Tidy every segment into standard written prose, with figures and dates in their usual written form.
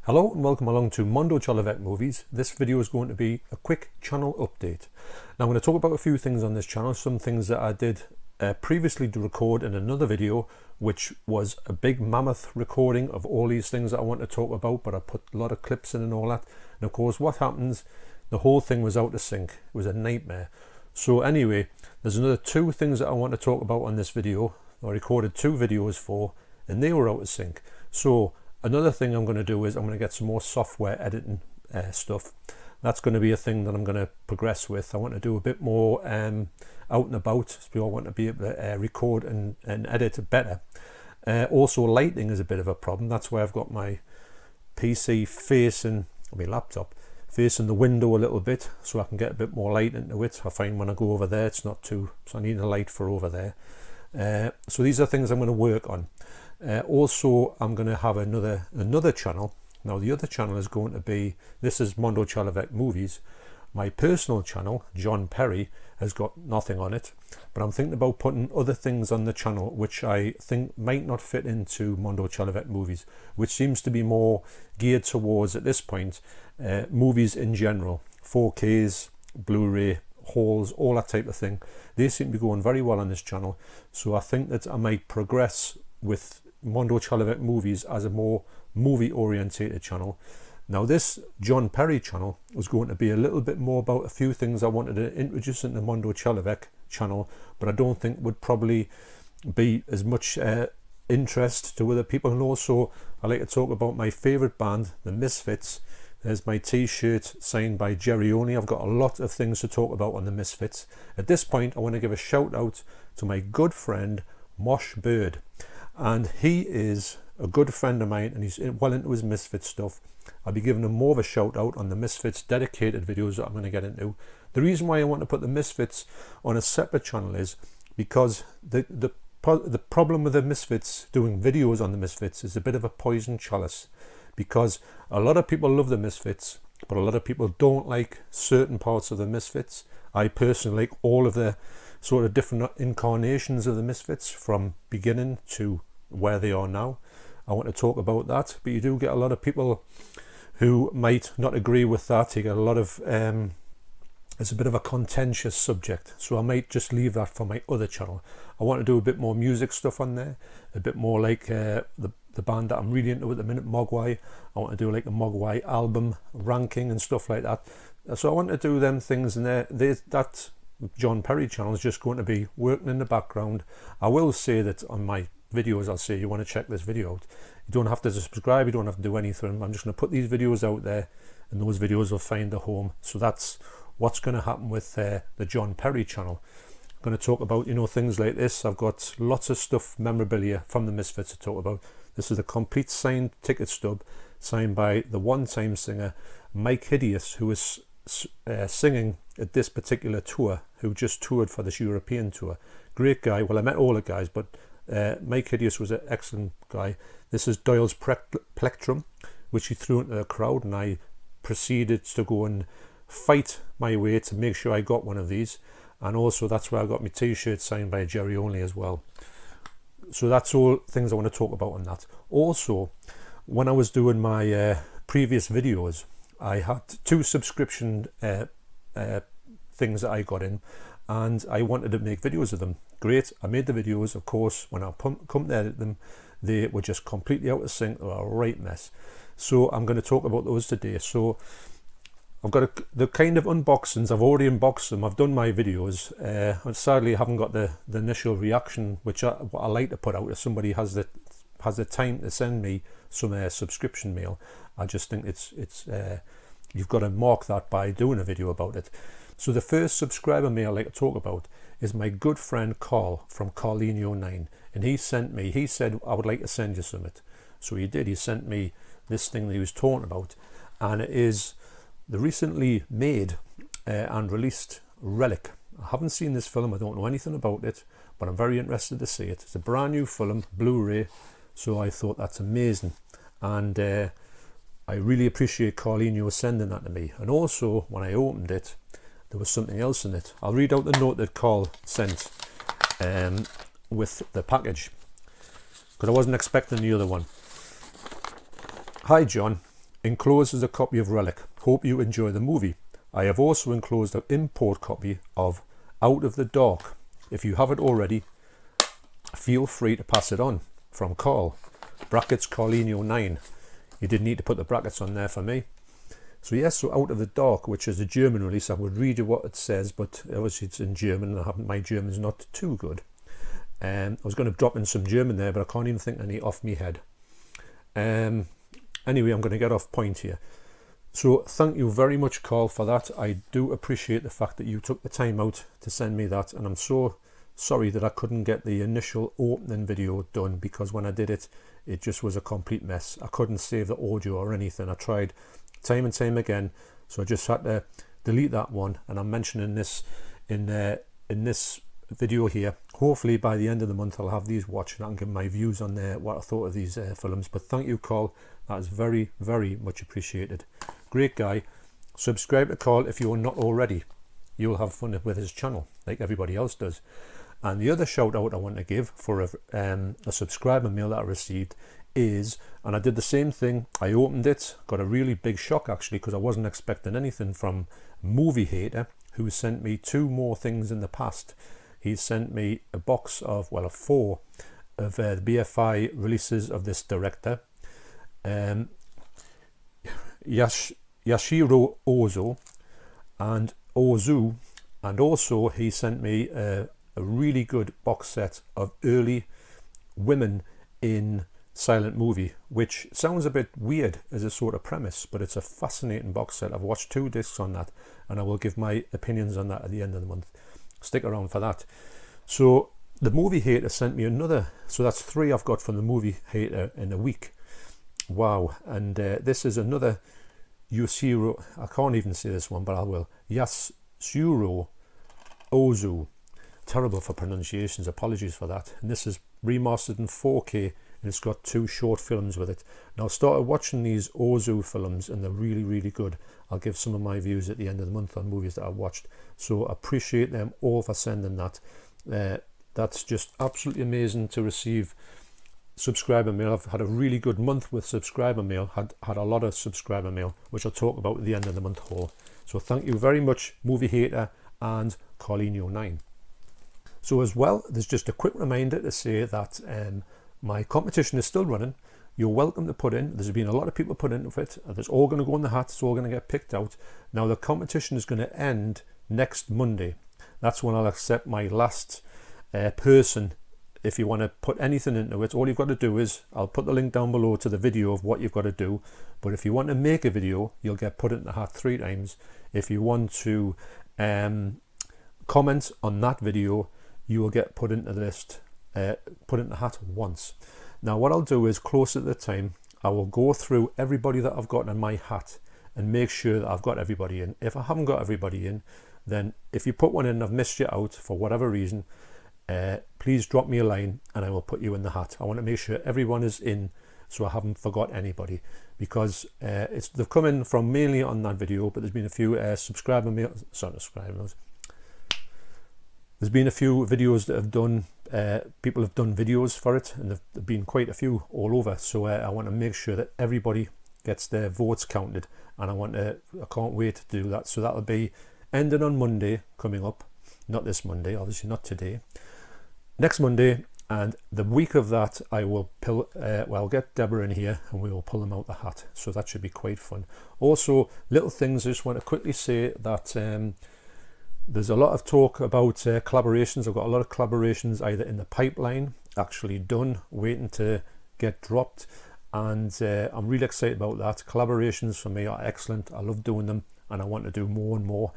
Hello and welcome along to Mondo Chalavet Movies. This video is going to be a quick channel update. Now I'm going to talk about a few things on this channel, some things that I did previously to record in another video, which was a big mammoth recording of all these things that I want to talk about, but I put a lot of clips in and all that. And of course what happens, the whole thing was out of sync. It was a nightmare. So anyway, there's another two things that I want to talk about on this video. I recorded two videos for, and they were out of sync. So another thing I'm going to do is I'm going to get some more software editing stuff. That's going to be a thing that I'm going to progress with. I want to do a bit more out and about, so I want to be able to record and edit better. Also lighting is a bit of a problem. That's why I've got my PC facing, or my laptop, facing the window a little bit so I can get a bit more light into it. I find when I go over there it's not too, so I need a light for over there. So these are things I'm going to work on. Also I'm going to have another channel. Now the other channel is going to be, this is Mondo Chalavet Movies. My personal channel, John Perry, has got nothing on it, but I'm thinking about putting other things on the channel which I think might not fit into Mondo Chalavet Movies, which seems to be more geared towards, at this point, movies in general, 4Ks, Blu-ray, hauls, all that type of thing. They seem to be going very well on this channel, so I think that I might progress with Mondo Chalavet Movies as a more movie orientated channel. Now this John Perry channel was going to be a little bit more about a few things I wanted to introduce in the Mondo Chalavet channel, but I don't think would probably be as much interest to other people. And also I like to talk about my favourite band, the Misfits. There's my t-shirt signed by Jerry Only. I've got a lot of things to talk about on the Misfits. At this point I want to give a shout out to my good friend Mosh Bird, and he is a good friend of mine and he's well into his Misfits stuff. I'll be giving him more of a shout out on the Misfits dedicated videos that I'm going to get into. The reason why I want to put the Misfits on a separate channel is because the problem with the Misfits doing videos on the Misfits is a bit of a poison chalice, because a lot of people love the Misfits but a lot of people don't like certain parts of the Misfits. I personally like all of the sort of different incarnations of the Misfits from beginning to where they are now. I want to talk about that, but you do get a lot of people who might not agree with that. You get a lot of it's a bit of a contentious subject, so I might just leave that for my other channel. I want to do a bit more music stuff on there, a bit more like the band that I'm really into at the minute, Mogwai. I want to do like a Mogwai album ranking and stuff like that. So I want to do them things, and that John Perry channel is just going to be working in the background. I will say that on my videos I'll say, you want to check this video out, you don't have to subscribe, you don't have to do anything. I'm just going to put these videos out there and those videos will find a home. So that's what's going to happen with the John Perry channel. I'm going to talk about, you know, things like this. I've got lots of stuff, memorabilia from the Misfits to talk about. This is a complete signed ticket stub signed by the one-time singer Mike Hideous, who is singing at this particular tour, who just toured for this European tour. Great guy. Well, I met all the guys, but Mike Hideous was an excellent guy. This is Doyle's plectrum, which he threw into the crowd, and I proceeded to go and fight my way to make sure I got one of these. And also that's where I got my t-shirt signed by Jerry Only as well. So that's all things I want to talk about on that. Also, when I was doing my previous videos, I had two subscription things that I got in, and I wanted to make videos of them. Great, I made the videos. Of course, when I come to edit them, they were just completely out of sync. They were a right mess. So I'm going to talk about those today. So I've got the kind of unboxings. I've already unboxed them. I've done my videos. And sadly, I haven't got the initial reaction, which what I like to put out. If somebody has the time to send me some subscription mail, I just think it's you've got to mark that by doing a video about it. So the first subscriber mail I like to talk about is my good friend Carl from Carlinio 9, and he said I would like to send you something. So he did. He sent me this thing that he was talking about, and it is the recently made and released Relic. I haven't seen this film, I don't know anything about it, but I'm very interested to see it. It's a brand new film, Blu-ray, so I thought that's amazing, and I really appreciate Carlinio sending that to me. And also when I opened it, there was something else in it. I'll read out the note that Carl sent with the package, because I wasn't expecting the other one. Hi John, Enclosed is a copy of Relic. Hope you enjoy the movie. I have also enclosed an import copy of Out of the Dark. If you have it already, feel free to pass it on. From Carl. Brackets Carlinio 9. You didn't need to put the brackets on there for me. So yes, so Out of the Dark, which is a German release. I would read you what it says, but obviously it's in German and my German's not too good. I was going to drop in some German there, but I can't even think any off my head. Anyway, I'm going to get off point here. So thank you very much, Carl, for that. I do appreciate the fact that you took the time out to send me that, and I'm so sorry that I couldn't get the initial opening video done, because when I did it, it just was a complete mess. I couldn't save the audio or anything. I tried time and time again, so I just had to delete that one, and I'm mentioning this in this video here. Hopefully by the end of the month I'll have these watched and I can give my views on what I thought of these films. But thank you, Carl, that is very, very much appreciated. Great guy. Subscribe to Carl if you're not already. You'll have fun with his channel like everybody else does. And the other shout out I want to give for a subscriber mail that I received is, and I did the same thing, I opened it, got a really big shock actually, because I wasn't expecting anything from Movie Hater, who sent me 2 more things in the past. He sent me a box of, well, 4 of the BFI releases of this director, Yashiro Ozu, and also he sent me a really good box set of early women in silent movie, which sounds a bit weird as a sort of premise, but it's a fascinating box set. I've watched 2 discs on that, and I will give my opinions on that at the end of the month. Stick around for that. So the Movie Hater sent me another, so that's 3 I've got from the Movie Hater in a week. Wow. And this is another Yashiro, I can't even say this one, but I will. Yashiro Ozu. Terrible for pronunciations, apologies for that. And this is remastered in 4K, and it's got 2 short films with it. Now I started watching these Ozu films, and they're really, really good. I'll give some of my views at the end of the month on movies that I've watched. So I appreciate them all for sending that. That's just absolutely amazing to receive subscriber mail. I've had a really good month with subscriber mail, had a lot of subscriber mail, which I'll talk about at the end of the month haul. So thank you very much, Movie Hater and Carlinio 9. So as well, there's just a quick reminder to say that my competition is still running. You're welcome to put in. There's been a lot of people put into it. It's all going to go in the hat. It's all going to get picked out. Now the competition is going to end next Monday. That's when I'll accept my last person. If you want to put anything into it, all you've got to do is, I'll put the link down below to the video of what you've got to do. But if you want to make a video, you'll get put into the hat 3 times. If you want to comment on that video, you will get put into the list, put into the hat once. Now what I'll do is, close at the time, I will go through everybody that I've got in my hat and make sure that I've got everybody in. If I haven't got everybody in, then if you put one in and I've missed you out for whatever reason, please drop me a line and I will put you in the hat. I want to make sure everyone is in, so I haven't forgot anybody, because they've come in from mainly on that video, but there's been a few subscriber mails. There's been a few videos that have done, people have done videos for it, and there've been quite a few all over. So I want to make sure that everybody gets their votes counted, and I can't wait to do that. So that'll be ending on Monday coming up, not this Monday, obviously not today, next Monday, and the week of that I will I'll get Deborah in here and we will pull them out the hat. So that should be quite fun. Also, little things I just want to quickly say that there's a lot of talk about collaborations. I've got a lot of collaborations either in the pipeline, actually done, waiting to get dropped, and I'm really excited about that. Collaborations for me are excellent. I love doing them, and I want to do more and more.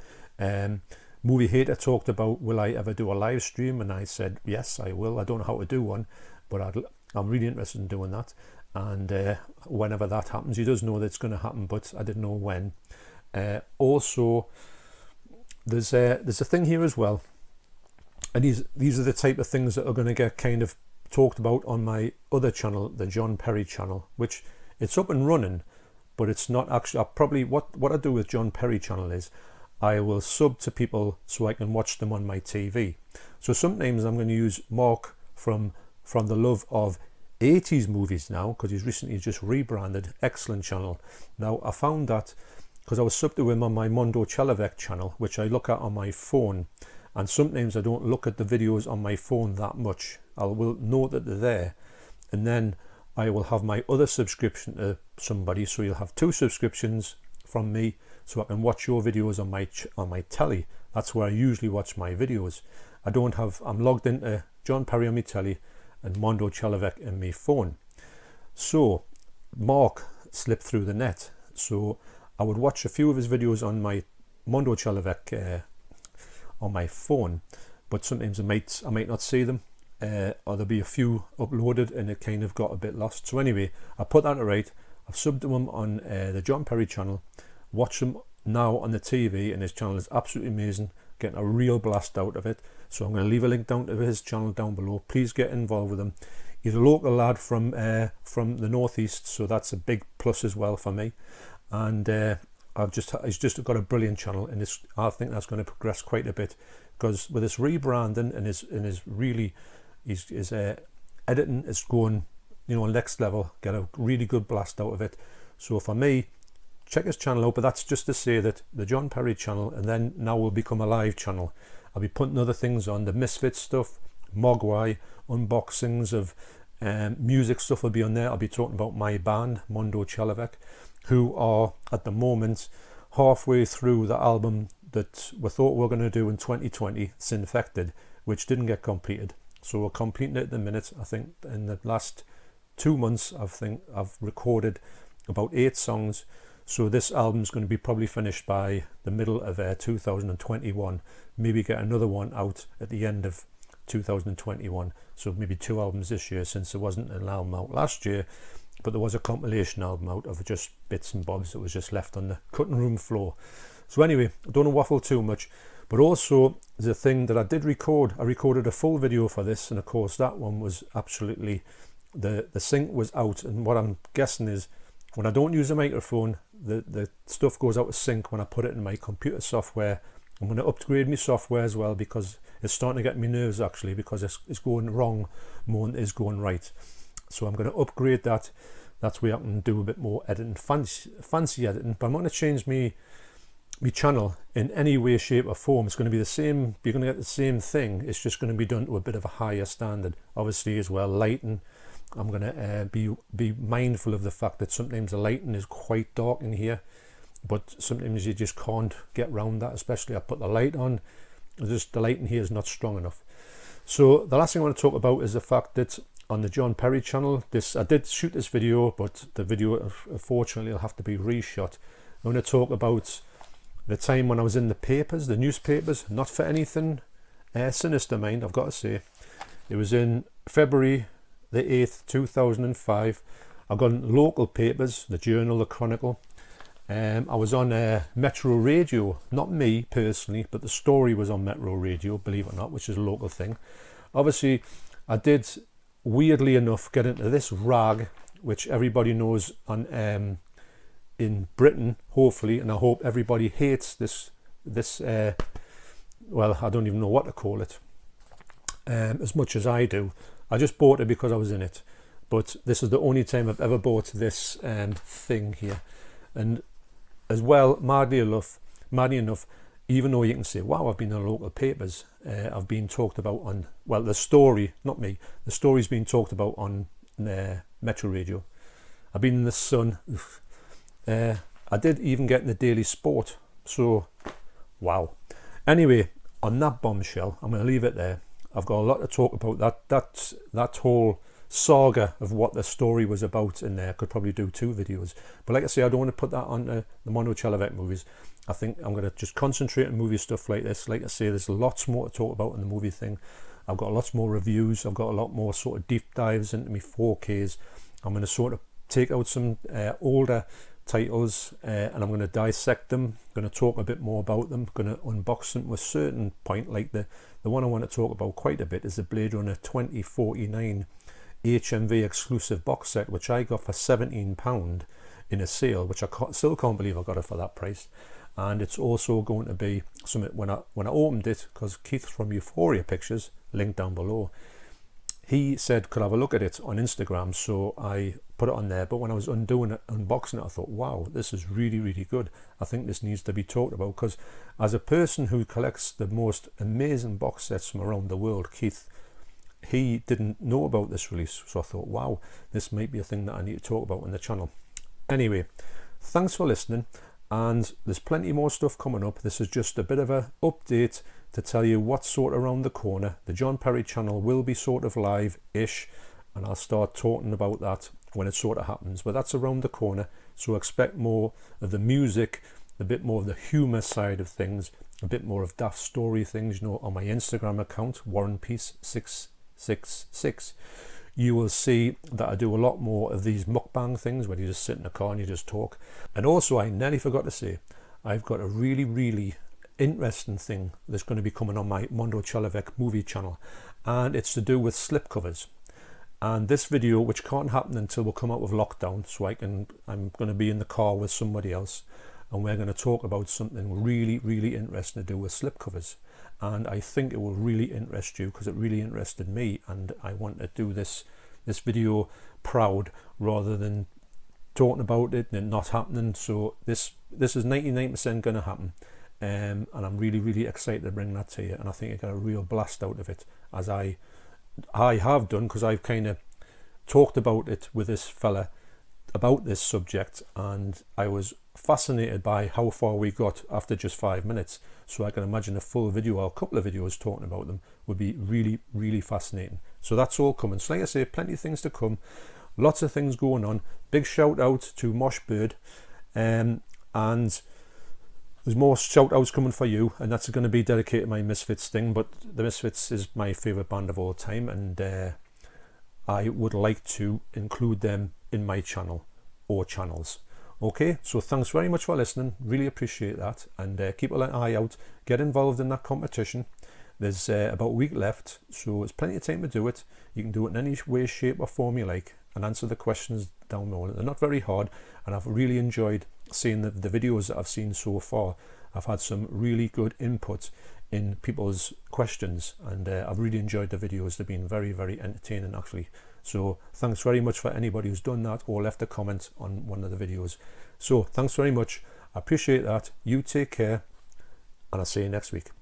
Movie Hater talked about, will I ever do a live stream, and I said yes, I will. I don't know how to do one, but I'm really interested in doing that, and whenever that happens, he does know that it's going to happen, but I didn't know when. Also, there's a thing here as well, and these are the type of things that are going to get kind of talked about on my other channel, the John Perry channel, which it's up and running, but it's not actually. What I do with John Perry channel is I will sub to people so I can watch them on my TV. So sometimes I'm going to use Mark from the love of 80s movies now, because he's recently just rebranded. Excellent channel. Now I found that because I was subbed to him on my Mondo Chalavek channel, which I look at on my phone, and sometimes I don't look at the videos on my phone that much. I will note that they're there, and then I will have my other subscription to somebody, so you'll have 2 subscriptions from me, so I can watch your videos on my telly. That's where I usually watch my videos. I'm logged into John Perry on my telly and Mondo Chalavek in my phone. So Mark slipped through the net, so I would watch a few of his videos on my Mondo Chalavek on my phone, but sometimes I might not see them, or there'll be a few uploaded and it kind of got a bit lost. So anyway, I put that right. I've subbed to him on the John Perry channel. Watch him now on the TV, and his channel is absolutely amazing, getting a real blast out of it. So I'm going to leave a link down to his channel down below. Please get involved with him. He's a local lad from the northeast, so that's a big plus as well for me. And he's just got a brilliant channel, and I think that's going to progress quite a bit, because with his rebranding and his editing is going, next level. Get a really good blast out of it. So for me, check his channel out. But that's just to say that the John Perry channel, and then now will become a live channel. I'll be putting other things on, the Misfits stuff, Mogwai, unboxings of music stuff will be on there. I'll be talking about my band, Mondo Chalavek, who are at the moment halfway through the album that we thought we were going to do in 2020, Sinfected, which didn't get completed. So we're completing it at the minute. I think in the last 2 months, I've recorded about 8 songs. So this album's going to be probably finished by the middle of 2021. Maybe get another one out at the end of 2021. So maybe 2 albums this year, since there wasn't an album out last year, but there was a compilation album out of just bits and bobs that was just left on the cutting room floor. So anyway, I don't want to waffle too much, but also the thing that I did record, I recorded a full video for this, and of course that one was absolutely, the sync was out, and what I'm guessing is when I don't use a microphone, the stuff goes out of sync when I put it in my computer software. I'm going to upgrade my software as well, because it's starting to get me nerves actually, because it's going wrong more than it is going right. So I'm going to upgrade that. That's where I can do a bit more editing, fancy editing. But I'm not going to change my channel in any way, shape or form. It's going to be the same. You're going to get the same thing. It's just going to be done to a bit of a higher standard. Obviously as well, lighting. I'm going to be mindful of the fact that sometimes the lighting is quite dark in here, but sometimes you just can't get around that. Especially I put the light on, just the lighting here is not strong enough. So the last thing I want to talk about is the fact that on the John Perry channel, I did shoot this video, but the video unfortunately will have to be reshot. I'm going to talk about the time when I was in the papers, the newspapers, not for anything sinister, mind, I've got to say. It was in February the 8th, 2005. I got in local papers, the Journal, the Chronicle. I was on Metro Radio, not me personally, but the story was on Metro Radio, believe it or not, which is a local thing. Obviously, I did, weirdly enough, get into this rag, which everybody knows on in Britain, hopefully, and I hope everybody hates this well, I don't even know what to call it, as much as I do. I just bought it because I was in it, but this is the only time I've ever bought this thing here. And as well, madly enough, even though you can say, wow, I've been in local papers, I've been talked about on, well, the story, not me, the story's been talked about on Metro Radio. I've been in the Sun. I did even get in the Daily Sport, so wow. Anyway, on that bombshell, I'm going to leave it there. I've got a lot to talk about. That whole saga of what the story was about in there. I could probably do 2 videos, but like I say, I don't want to put that on the Mondo Chalavek movies. I think I'm going to just concentrate on movie stuff like this. Like I say, there's lots more to talk about in the movie thing. I've got lots more reviews. I've got a lot more sort of deep dives into my 4Ks. I'm going to sort of take out some older titles and I'm going to dissect them. I'm going to talk a bit more about them. I'm going to unbox them to a certain point. Like the one I want to talk about quite a bit is the Blade Runner 2049 HMV exclusive box set, which I got for £17 in a sale, which I still can't believe I got it for that price. And it's also going to be something, when I opened it, because Keith from Euphoria Pictures, link down below, he said could I have a look at it on Instagram, so I put it on there. But when I was undoing it, unboxing it, I thought, wow, this is really, really good. I think this needs to be talked about, because as a person who collects the most amazing box sets from around the world, Keith, he didn't know about this release. So I thought, wow, this might be a thing that I need to talk about on the channel. Anyway, thanks for listening, and there's plenty more stuff coming up. This is just a bit of a update to tell you what's sort of around the corner. The John Perry channel will be sort of live-ish, and I'll start talking about that when it sort of happens, but that's around the corner. So expect more of the music, a bit more of the humour side of things, a bit more of daft story things, you know, on my Instagram account, WarrenPeace666. You will see that I do a lot more of these mukbang things where you just sit in a car and you just talk. And also, I nearly forgot to say, I've got a really, really interesting thing that's going to be coming on my Mondo Chalovek movie channel, and it's to do with slipcovers. And this video, which can't happen until we come out of lockdown, so I'm going to be in the car with somebody else, and we're going to talk about something really, really interesting to do with slipcovers. And I think it will really interest you, because it really interested me, and I want to do this video proud rather than talking about it and it not happening. So this is 99% going to happen, and I'm really, really excited to bring that to you, and I think I got a real blast out of it, as I have done, because I've kind of talked about it with this fella about this subject, and I was fascinated by how far we got after just 5 minutes. So I can imagine a full video or a couple of videos talking about them would be really, really fascinating. So that's all coming. So like I say, plenty of things to come, lots of things going on. Big shout out to Mosh Bird, and there's more shout outs coming for you, and that's going to be dedicated to my Misfits thing. But the Misfits is my favourite band of all time, and I would like to include them in my channel or channels. Okay, so thanks very much for listening, really appreciate that, and keep an eye out, get involved in that competition. There's about a week left, so there's plenty of time to do it. You can do it in any way, shape or form you like, and answer the questions down below. They're not very hard, and I've really enjoyed seeing the videos that I've seen so far. I've had some really good input in people's questions, and I've really enjoyed the videos. They've been very, very entertaining actually. So thanks very much for anybody who's done that or left a comment on one of the videos. So thanks very much, I appreciate that. You take care, and I'll see you next week.